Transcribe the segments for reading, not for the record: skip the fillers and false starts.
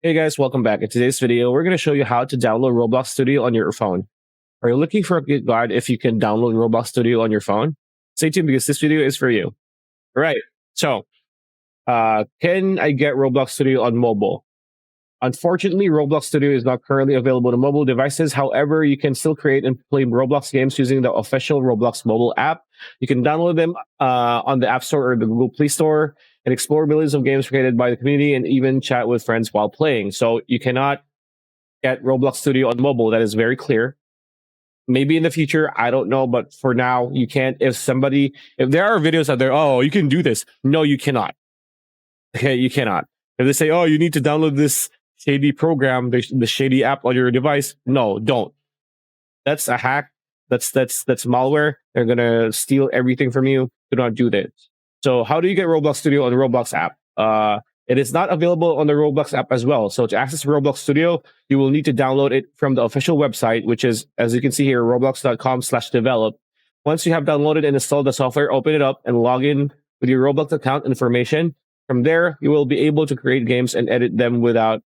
Hey guys, welcome back. In today's video, we're going to show you how to download Roblox Studio on your phone. Are you looking for a good guide if you can download Roblox Studio on your phone? Stay tuned because this video is for you. All right. So, can I get Roblox Studio on mobile? Unfortunately, Roblox Studio is not currently available to mobile devices. However, you can still create and play Roblox games using the official Roblox mobile app. You can download them on the App Store or the Google Play Store and explore millions of games created by the community and even chat with friends while playing. So you cannot get Roblox Studio on mobile. That is very clear. Maybe in the future, I don't know, but for now, you can't. If there are videos out there, oh, you can do this. No, you cannot. Okay, you cannot. If they say, oh, you need to download this shady program, the shady app on your device, no, don't. That's a hack. That's malware. They're gonna steal everything from you. Do not do that. So how do you get Roblox Studio on the Roblox app? It is not available on the Roblox app as well. So to access Roblox Studio, you will need to download it from the official website, which is, as you can see here, roblox.com/develop. Once you have downloaded and installed the software, open it up and log in with your Roblox account information. From there, you will be able to create games and edit them within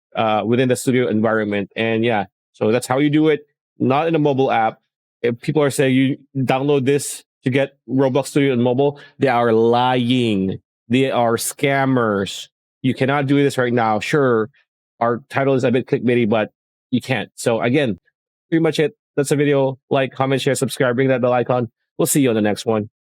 the studio environment. And yeah, so that's how you do it, not in a mobile app. If people are saying you download this to get Roblox Studio on mobile, they are lying. They are scammers. You cannot do this right now. Sure, our title is a bit clickbaity, but you can't. So again, pretty much it. That's the video. Like, comment, share, subscribe, ring that bell icon. We'll see you on the next one.